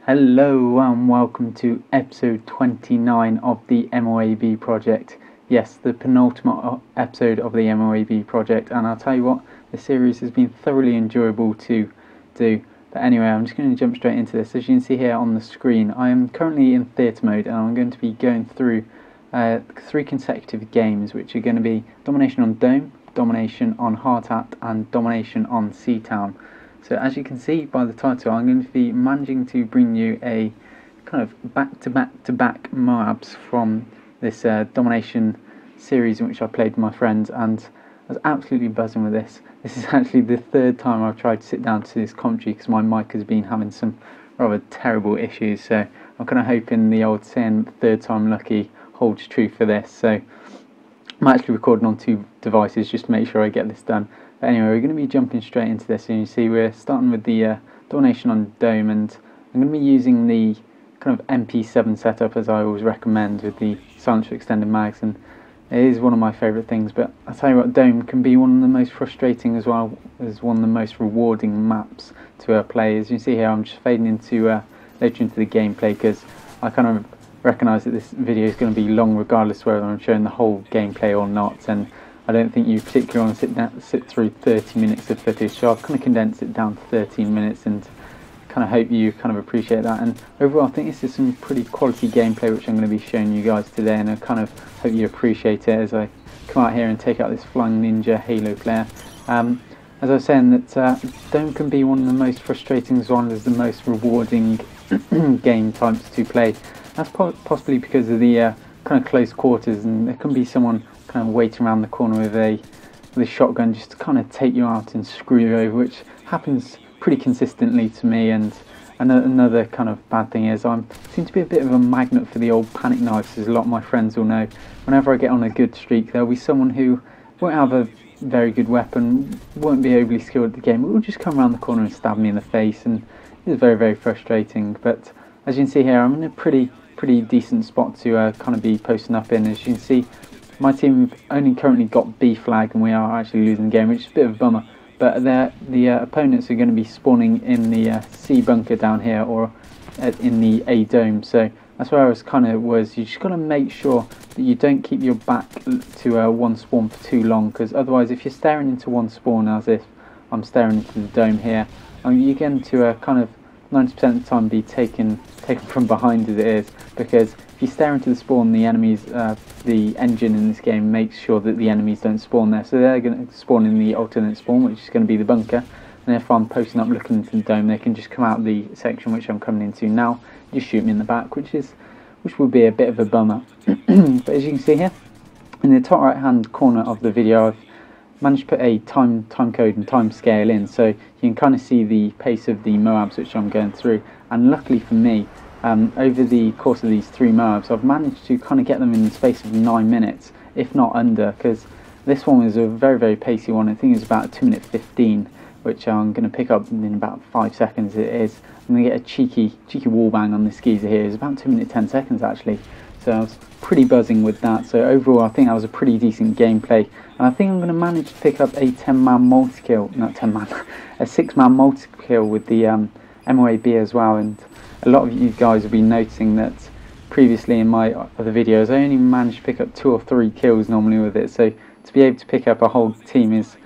Hello and welcome to episode 29 of the MOAB Project. Yes, the penultimate episode of the MOAB Project, and I'll tell you what, the series has been thoroughly enjoyable to do. But anyway, I'm just going to jump straight into this. As you can see here on the screen, I am currently in theatre mode and I'm going to be going through 3 consecutive games, which are going to be Domination on Dome, Domination on Hardhat and Domination on Seatown. So as you can see by the title, I'm going to be managing to bring you a kind of back-to-back MOABs from this Domination series in which I played with my friends, and I was absolutely buzzing with this. This is actually the 3rd time I've tried to sit down to this commentary because my mic has been having some rather terrible issues, so I'm kind of hoping the old saying, 3rd time lucky, holds true for this. So I'm actually recording on 2 devices just to make sure I get this done. But anyway, we're going to be jumping straight into this, and you see we're starting with the Domination on Dome, and I'm going to be using the kind of MP7 setup as I always recommend, with the silencer extended mags, and it is one of my favourite things. But I'll tell you what, Dome can be one of the most frustrating as well as one of the most rewarding maps to play. As you see here, I'm just fading into later into the gameplay because I kind of recognise that this video is going to be long regardless whether I'm showing the whole gameplay or not, and I don't think you particularly want to sit through 30 minutes of footage, so I've kind of condensed it down to 13 minutes and kind of hope you kind of appreciate that. And overall, I think this is some pretty quality gameplay which I'm going to be showing you guys today, and I kind of hope you appreciate it as I come out here and take out this Flying Ninja Halo player. As I was saying, that Dome can be one of the most frustrating as well as the most rewarding game types to play. That's possibly because of the kind of close quarters, and there can be someone kind of waiting around the corner with a shotgun just to kind of take you out and screw you over, which happens pretty consistently to me. And another kind of bad thing is I seem to be a bit of a magnet for the old panic knives, as a lot of my friends will know. Whenever I get on a good streak, there'll be someone who won't have a very good weapon, won't be overly skilled at the game, but will just come around the corner and stab me in the face, and it's very, very frustrating. But as you can see here, I'm in a pretty decent spot to kind of be posting up in. As you can see, my team have only currently got B flag, and we are actually losing the game, which is a bit of a bummer. But the opponents are going to be spawning in the C bunker down here, or in the A dome. So that's where I was you just got to make sure that you don't keep your back to one spawn for too long, because otherwise, if you're staring into one spawn, as if I'm staring into the dome here, you're going to kind of 90% of the time be taken from behind as it is, because if you stare into the spawn, the enemies, the engine in this game makes sure that the enemies don't spawn there, so they're going to spawn in the alternate spawn, which is going to be the bunker, and if I'm posting up looking into the dome, they can just come out the section which I'm coming into now, just shoot me in the back, which would be a bit of a bummer. But as you can see here, in the top right hand corner of the video, I've managed to put a time code and time scale in, so you can kind of see the pace of the MOABs which I'm going through. And luckily for me, over the course of these 3 MOABs, I've managed to kind of get them in the space of 9 minutes, if not under, because this one was a very, very pacey one. I think it was about 2 minute 15, which I'm going to pick up in about 5 seconds. It is. I'm going to get a cheeky wall bang on this geezer here. It's about 2 minutes 10 seconds actually. So I was pretty buzzing with that. So overall, I think that was a pretty decent gameplay, and I think I'm going to manage to pick up a 10-man multi-kill, not 10-man, a 6-man multi-kill with the MOAB as well. And a lot of you guys will be noticing that previously in my other videos, I only managed to pick up 2 or 3 kills normally with it. So to be able to pick up a whole team is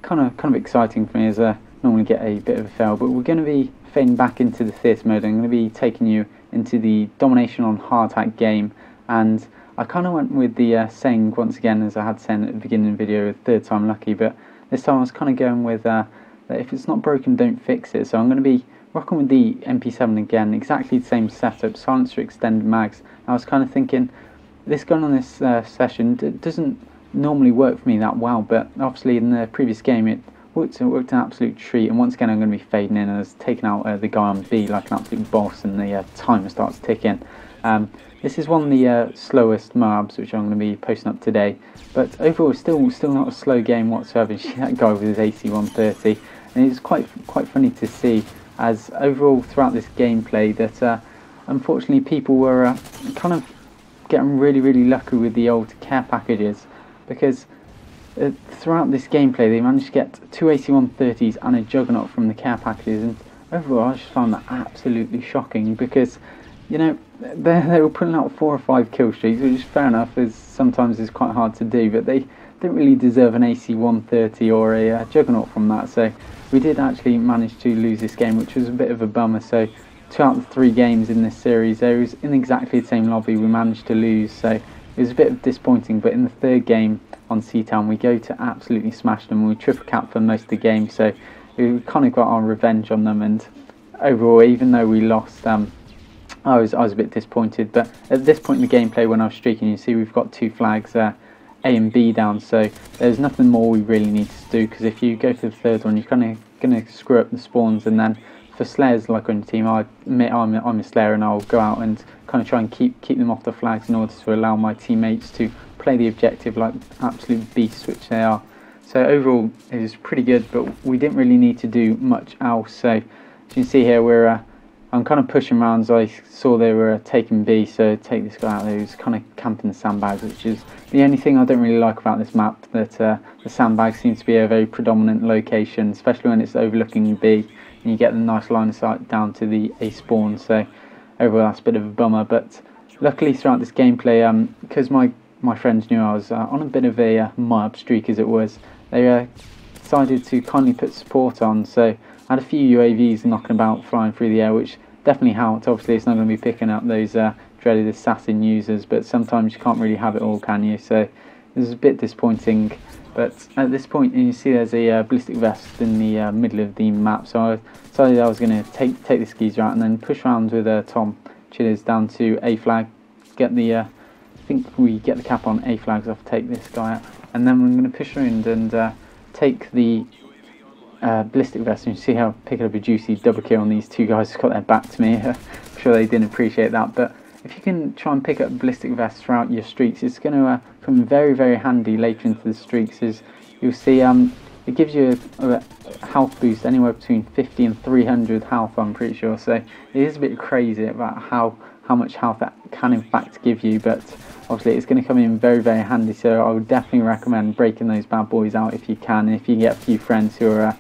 kind of exciting for me, as I normally get a bit of a fail. But we're going to be fading back into the theatre mode. I'm going to be taking you into the Domination on Hardhat game, and I kind of went with the saying once again, as I had said at the beginning of the video, 3rd time lucky, but this time I was kind of going with that if it's not broken, don't fix it. So I'm going to be rocking with the MP7 again, exactly the same setup, silencer extended mags. I was kind of thinking, this gun on this session doesn't normally work for me that well, but obviously in the previous game it worked an absolute treat, and once again I'm going to be fading in, and I was taking out the guy on B like an absolute boss, and the timer starts ticking. This is one of the slowest MOABs which I'm going to be posting up today, but overall still not a slow game whatsoever. You see that guy with his AC-130, and it's quite funny to see, as overall throughout this gameplay that unfortunately people were kind of getting really lucky with the old care packages, because throughout this gameplay they managed to get 2 AC-130s and a Juggernaut from the care packages, and overall I just found that absolutely shocking, because you know they were putting out 4 or 5 kill streaks, which is fair enough, is sometimes is quite hard to do, but they don't really deserve an AC 130 or a juggernaut from that. So we did actually manage to lose this game, which was a bit of a bummer. So 2 out of 3 games in this series, it was in exactly the same lobby, we managed to lose, so it was a bit disappointing. But in the 3rd game on Seatown, we go to absolutely smash them. We triple cap for most of the game, so we kind of got our revenge on them. And overall, even though we lost, I was a bit disappointed. But at this point in the gameplay, when I was streaking, you see we've got 2 flags, A and B down, so there's nothing more we really need to do, because if you go for the 3rd one, you're kind of going to screw up the spawns. And then for Slayers like on your team, I admit I'm a Slayer, and I'll go out and kind of try and keep them off the flags in order to allow my teammates to play the objective like absolute beasts, which they are. So overall it was pretty good, but we didn't really need to do much else. So as you can see here, I'm kind of pushing rounds. I saw they were taking B, so take this guy out there who's kind of camping the sandbags, which is the only thing I don't really like about this map, that the sandbags seems to be a very predominant location, especially when it's overlooking B and you get the nice line of sight down to the A spawn. So overall that's a bit of a bummer, but luckily throughout this gameplay, because my friends knew I was on a bit of a MOAB streak, as it was, they decided to kindly put support on. So I had a few UAVs knocking about, flying through the air, which definitely helped. Obviously it's not going to be picking up those dreaded assassin users, but sometimes you can't really have it all, can you? So this is a bit disappointing. But at this point, you see there's a ballistic vest in the middle of the map, so I decided I was going to take this geezer out and then push around with Tom Chillers down to A flag, get the I think we get the cap on A flags off, take this guy out, and then we're going to push around and take the ballistic vest. And you see how picking up a juicy double kill on these 2 guys who've got their back to me. I'm sure they didn't appreciate that, but if you can try and pick up ballistic vests throughout your streaks, it's going to come very, very handy later into the streaks. As you'll see, it gives you a health boost anywhere between 50 and 300 health, I'm pretty sure. So it is a bit crazy about how much health that can in fact give you, but obviously it's going to come in very, very handy. So I would definitely recommend breaking those bad boys out if you can, and if you get a few friends who are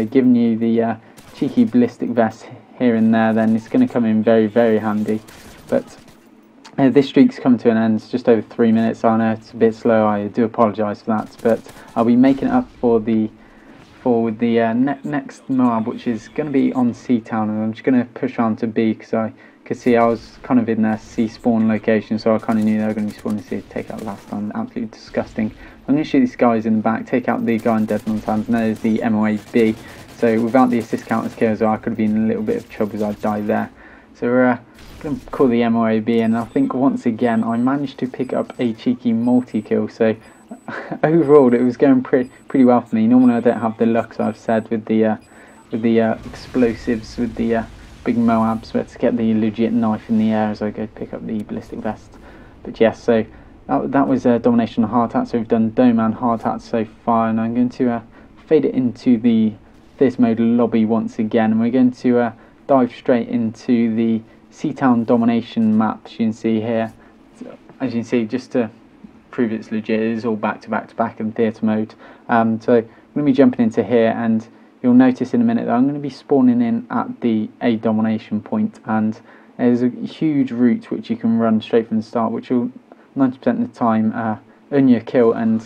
giving you the cheeky ballistic vest here and there, then it's going to come in very, very handy. But this streak's come to an end. It's just over 3 minutes. I know it's a bit slow, I do apologise for that, but I'll be making it up for the next MOAB, which is going to be on Seatown, and I'm just going to push on to B, because I could see I was kind of in their C spawn location, so I kind of knew they were going to be spawning C. Take out last time, absolutely disgusting. I'm going to shoot these guys in the back, take out the guy in Deadman's hands, and there's the MOAB. So without the assist counters kills, I could have been in a little bit of trouble as I died there. So we're going to call the MOAB, and I think once again I managed to pick up a cheeky multi-kill. So overall it was going pretty well for me. Normally I don't have the luck, so I've said, with the explosives, with the big MOABs, but to get the legit knife in the air as I go to pick up the ballistic vest. But yes, so that was domination and hard hat. So we've done dome and hard hat so far, and I'm going to fade it into the this mode lobby once again, and we're going to dive straight into the Seatown domination map. As you can see here, as you can see, just to prove it's legit, it is all back to back in theatre mode. So I'm going to be jumping into here, and you'll notice in a minute that I'm going to be spawning in at the A domination point, and there's a huge route which you can run straight from the start, which will 90% of the time earn you a kill, and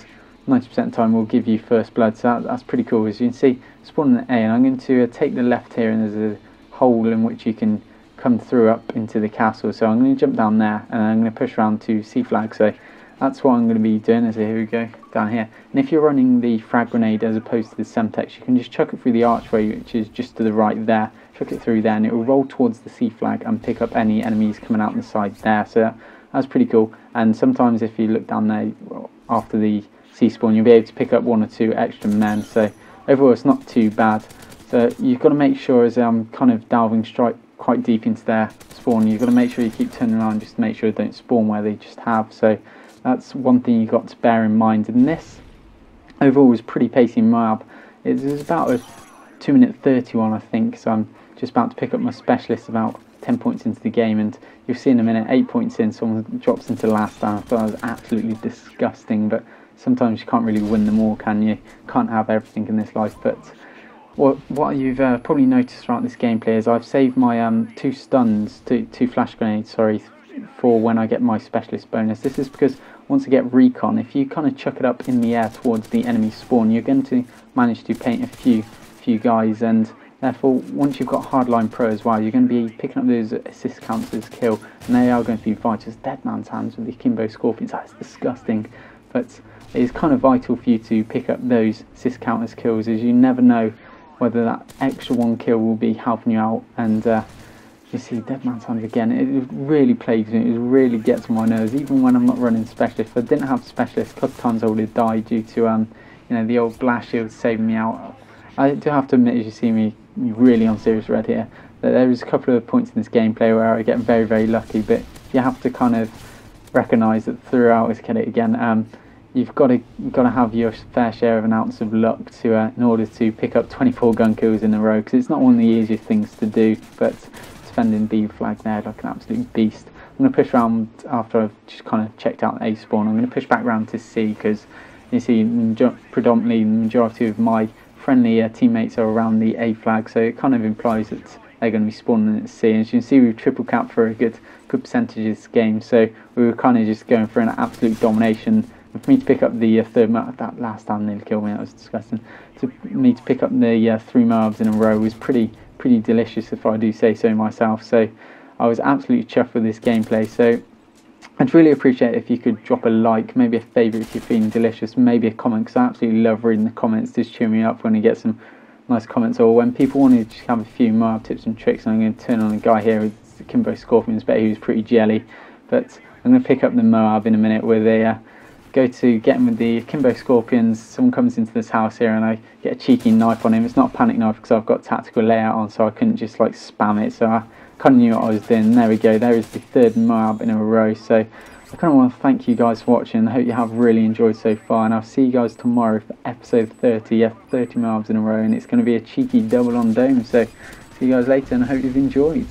90% of the time will give you first blood. So that's pretty cool. As you can see, spawning at A, and I'm going to take the left here, and there's a hole in which you can come through up into the castle. So I'm going to jump down there, and I'm going to push around to C flag. So that's what I'm going to be doing. As here we go down here, and if you're running the frag grenade as opposed to the Semtex, you can just chuck it through the archway, which is just to the right there. Chuck it through there, and it will roll towards the C flag and pick up any enemies coming out the side there. So that's pretty cool. And sometimes if you look down there after the C spawn, you'll be able to pick up 1 or 2 extra men. So overall it's not too bad. So you've got to make sure, as I'm kind of delving quite deep into their spawn, you've got to make sure you keep turning around just to make sure they don't spawn where they just have. So that's one thing you've got to bear in mind. And this overall was pretty pacey MOAB. It was about a 2-minute 31, I think. So I'm just about to pick up my specialist about 10 points into the game, and you'll see in a minute, 8 points in, someone drops into last down. I thought that was absolutely disgusting, but sometimes you can't really win them all, can you? Can't have everything in this life. But What you've probably noticed throughout this gameplay is I've saved my two stuns, two flash grenades, sorry, for when I get my specialist bonus. This is because once I get recon, if you kind of chuck it up in the air towards the enemy spawn, you're going to manage to paint a few guys, and therefore once you've got hardline pro as well, you're going to be picking up those assist counts as kill, and they are going to be vital as dead man's hands with the Akimbo Scorpions. That's disgusting, but it is kind of vital for you to pick up those assist counters kills, as you never know whether that extra one kill will be helping you out. And you see dead man's hands again, it really plagues me, it really gets on my nerves, even when I'm not running specialist. If I didn't have specialist, a couple of times I would have died due to you know, the old blast shield saving me out. I do have to admit, as you see me really on serious red here, that there is a couple of points in this gameplay where I get very lucky, but you have to kind of recognise that throughout, let's get it again, you've got to have your fair share of an ounce of luck to in order to pick up 24 gun kills in a row, because it's not one of the easiest things to do. But defending B flag there like an absolute beast. I'm going to push around after I've just kind of checked out A spawn. I'm going to push back round to C, because you see predominantly the majority of my friendly teammates are around the A flag, so it kind of implies that they're going to be spawning at C. And as you can see, we've triple capped for a good percentage of this game, so we were kind of just going for an absolute domination. And for me to pick up the third MOAB, that last time nearly killed me, that was disgusting. For me to pick up the 3 MOABs in a row was pretty delicious, if I do say so myself. So I was absolutely chuffed with this gameplay. So I'd really appreciate it if you could drop a like, maybe a favourite if you're feeling delicious, maybe a comment, because I absolutely love reading the comments. Just cheer me up when you get some nice comments, or when people want to just have a few MOAB tips and tricks. And I'm going to turn on a guy here with the Akimbo Scorpions, but he was pretty jelly. But I'm going to pick up the MOAB in a minute with a go to get him with the Akimbo Scorpions. Someone comes into this house here and I get a cheeky knife on him. It's not a panic knife because I've got tactical layout on, so I couldn't just like spam it, so I kind of knew what I was doing. There we go, there is the third MOAB in a row. So I kind of want to thank you guys for watching. I hope you have really enjoyed so far, and I'll see you guys tomorrow for episode 30. Yeah, 30 MOABs in a row, and it's going to be a cheeky double on dome. So see you guys later, and I hope you've enjoyed.